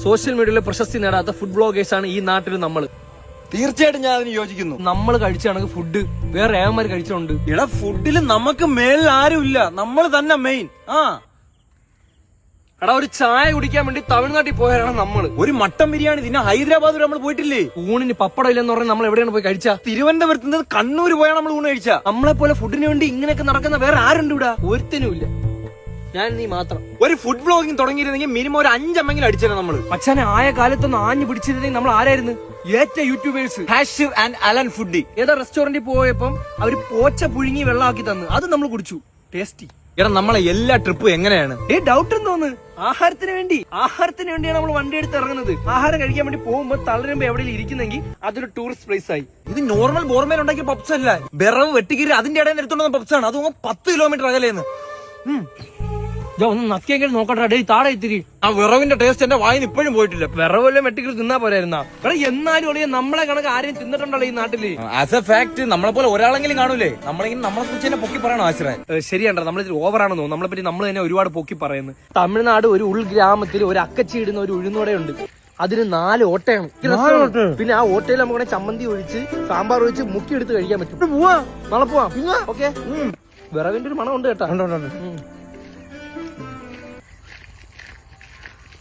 Social മീഡിയയിലെ പ്രശസ്തി നേടാത്ത food bloggers ആണ് ഈ നാട്ടിൽ നമ്മൾ. തീർച്ചയായിട്ടും ഞാൻ അതിന് യോജിക്കുന്നു. നമ്മൾ കഴിച്ചാണെങ്കിൽ ഫുഡ് വേറെ ഏവന്മാര് കഴിച്ചോണ്ട്. എടാ ഫുഡില് നമുക്ക് മേലിൽ ആരുമില്ല, നമ്മൾ തന്നെ മെയിൻ. എടാ ഒരു ചായ കുടിക്കാൻ വേണ്ടി തമിഴ്നാട്ടിൽ പോയാണ് നമ്മള്. ഒരു മട്ടൻ ബിരിയാണി പിന്നെ ഹൈദരാബാദ് നമ്മൾ പോയിട്ടില്ലേ? ഊണിന് പപ്പടം ഇല്ലെന്ന് പറഞ്ഞാൽ നമ്മൾ എവിടെയാണ് പോയി കഴിച്ച? തിരുവനന്തപുരത്ത് നിന്ന് കണ്ണൂർ പോയാണ് നമ്മൾ ഊണ് കഴിച്ച. നമ്മളെ പോലെ ഫുഡിന് വേണ്ടി ഇങ്ങനെയൊക്കെ നടക്കുന്ന വേറെ ആരുണ്ട് ഇവിടെ? ഒരുത്തനുമില്ല, ഞാൻ നീ മാത്രം. ഒരു ഫുഡ് ബ്ലോഗിങ് തുടങ്ങിയിരുന്നെങ്കിൽ മിനിമം ഒരു 5 അമ്മെങ്കിലും അടിച്ചേനെ നമ്മള്. അച്ഛനെ ആയ കാലത്തൊന്ന് ആഞ്ഞു പിടിച്ചിരുന്നെങ്കിൽ നമ്മൾ ആരായിരുന്നു? ഏറ്റവും YouTubers. Hashir and Alan foodie ഏതാ റെസ്റ്റോറന്റിൽ പോയപ്പം അവര് പോച്ച പുഴുങ്ങി വെള്ളമാക്കി തന്നു, അത് നമ്മൾ കുടിച്ചു. ടേസ്റ്റി. എടാ നമ്മളെ എല്ലാ ട്രിപ്പും എങ്ങനെയാണ്? ഡൗട്ട് തോന്നുന്നു. ആഹാരത്തിന് വേണ്ടിയാണ് നമ്മൾ വണ്ടി എടുത്ത് ഇറങ്ങുന്നത്. ആഹാരം കഴിക്കാൻ വേണ്ടി പോകുമ്പോ തളരുമ്പോ എവിടെയെങ്കിലും ഇരിക്കുന്നെങ്കിൽ അതൊരു ടൂറിസ്റ്റ് പ്ലേസ് ആയി. ഇത് നോർമൽ ബോർമേൽ ഉണ്ടാക്കിയ പപ്സ് അല്ല, വിറവ് വെട്ടിക്കീരി അതിന്റെ ഇടയിൽ എടുത്തോണ്ട് പപ്സ് ആണ്. അതും 10 കിലോമീറ്റർ അകലേന്ന്. ഒന്ന് നക്കിയെങ്കിലും നോക്കട്ടെ, താഴെ ഇത്തിരി. ആ വിറവിന്റെ ടേസ്റ്റ് എന്റെ വായിന് ഇപ്പോഴും പോയിട്ടില്ല. വിറവെല്ലാം വെട്ടിക്കൽ തിന്നാ പോരായിരുന്നാ? എന്നാലും ഒളിയ നമ്മളെ കണക്ക് ആരെയും തിന്നിട്ടുണ്ടല്ലോ ഈ നാട്ടില്. ആസ് എ ഫാക്ട് നമ്മളെ പോലെ ഒരാളെങ്കിലും കാണൂലേ? നമ്മളെങ്കിലും നമ്മളെ കുറിച്ച് തന്നെ പൊക്കി പറയണോ ആശ്രയം? ശരിയാണ്ടോ, നമ്മളിതിൽ ഓവറാണെന്ന് തോന്നുന്നു. നമ്മളെ പറ്റി നമ്മൾ തന്നെ ഒരുപാട് പൊക്കി പറയുന്നു. തമിഴ്നാട് ഒരു ഉൾഗ്രാമത്തിൽ ഒരു അക്കച്ചിടുന്ന ഒരു ഉഴുന്നോടെയുണ്ട്. അതിന് 4 ഓട്ടയാണ്. പിന്നെ ആ ഓട്ടയിൽ നമുക്ക് ചമ്മന്തി ഒഴിച്ച് സാമ്പാർ ഒഴിച്ച് മുക്കി എടുത്ത് കഴിക്കാൻ പറ്റും. നാളെ പോവാം. ഓക്കെ. വിറവിന്റെ ഒരു മണം ഉണ്ട് കേട്ടോ.